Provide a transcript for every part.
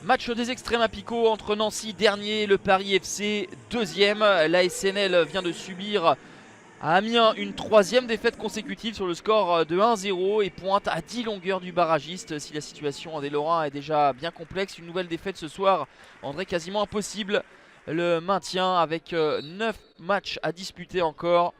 Match des extrêmes à Pico entre Nancy dernier, le Paris FC deuxième. La SNL vient de subir à Amiens une troisième défaite consécutive sur le score de 1-0 et pointe à 10 longueurs du barragiste. Si la situation des Lorrains est déjà bien complexe, une nouvelle défaite ce soir rendrait quasiment impossible le maintien avec 9 matchs à disputer encore.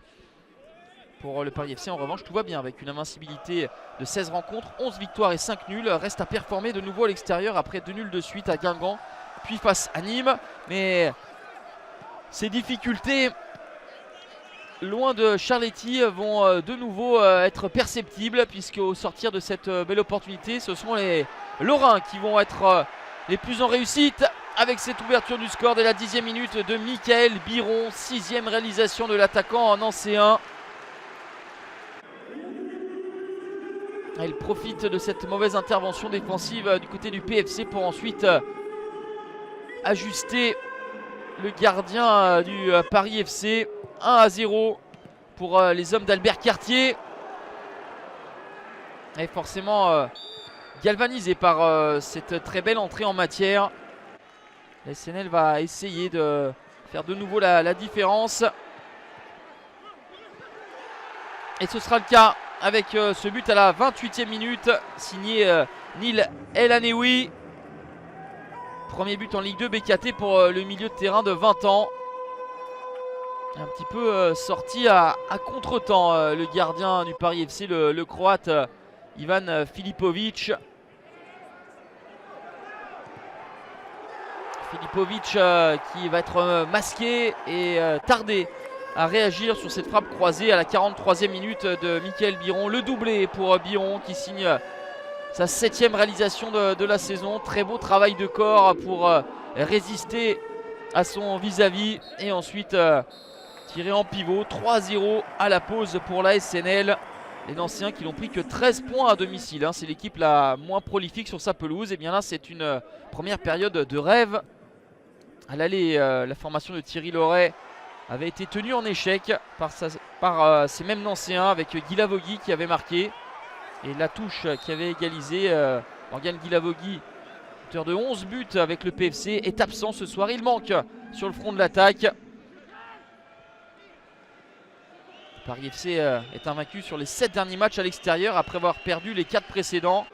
Pour le Paris FC, en revanche, tout va bien avec une invincibilité de 16 rencontres, 11 victoires et 5 nuls. Reste à performer de nouveau à l'extérieur après 2 nuls de suite à Guingamp, puis face à Nîmes. Mais ces difficultés, loin de Charletti, vont de nouveau être perceptibles, puisque au sortir de cette belle opportunité, ce sont les Lorrains qui vont être les plus en réussite. Avec cette ouverture du score dès la 10e minute de Michael Biron, 6e réalisation de l'attaquant nancéen. Il profite de cette mauvaise intervention défensive du côté du PFC pour ensuite ajuster le gardien du Paris FC. 1-0 pour les hommes d'Albert Cartier. Et forcément galvanisé par cette très belle entrée en matière. La SNL va essayer de faire de nouveau la différence. Et ce sera le cas avec ce but à la 28e minute, signé Neil El Aneoui. Premier but en Ligue 2 BKT pour le milieu de terrain de 20 ans. Un petit peu sorti à contre-temps le gardien du Paris FC, le croate Ivan Filipovic. Filipovic qui va être masqué et tardé à réagir sur cette frappe croisée à la 43e minute de Michael Biron. Le doublé pour Biron qui signe sa 7e réalisation de la saison. Très beau travail de corps pour résister à son vis-à-vis et ensuite tirer en pivot. 3-0 à la pause pour la SNL. Les Nancéens qui n'ont pris que 13 points à domicile. C'est l'équipe la moins prolifique sur sa pelouse. Et bien là, c'est une première période de rêve. À l'aller, la formation de Thierry Loret avait été tenue en échec par ces mêmes Nancéens avec Guy Lavogui qui avait marqué. Et Latouche qui avait égalisé. Morgan Guy Lavogui, auteur de 11 buts avec le PFC, est absent ce soir. Il manque sur le front de l'attaque. Paris FC est invaincu sur les 7 derniers matchs à l'extérieur après avoir perdu les 4 précédents.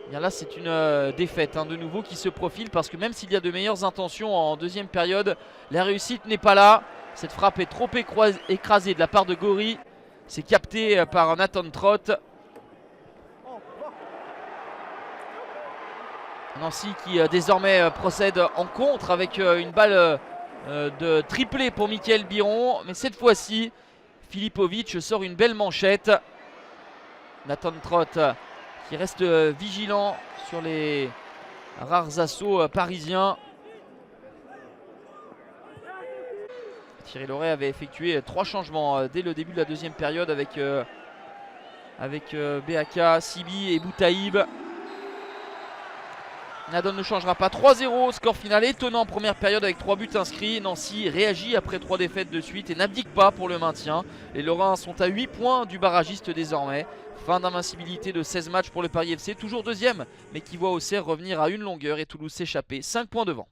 Et bien là c'est une défaite de nouveau qui se profile, parce que même s'il y a de meilleures intentions en deuxième période, la réussite n'est pas là. Cette frappe est trop écrasée de la part de Gori. C'est capté par Nathan Trott. Nancy qui désormais procède en contre avec une balle de triplé pour Michael Biron. Mais cette fois-ci, Filipovic sort une belle manchette. Nathan Trott qui reste vigilant sur les rares assauts parisiens. Thierry Loret avait effectué 3 changements dès le début de la deuxième période avec BAK, Sibi et Boutaïb. La donne ne changera pas. 3-0, score final étonnant en première période avec 3 buts inscrits. Nancy réagit après 3 défaites de suite et n'abdique pas pour le maintien. Les Lorrains sont à 8 points du barragiste désormais. Fin d'invincibilité de 16 matchs pour le Paris FC, toujours deuxième, mais qui voit Auxerre revenir à une longueur et Toulouse s'échapper 5 points devant.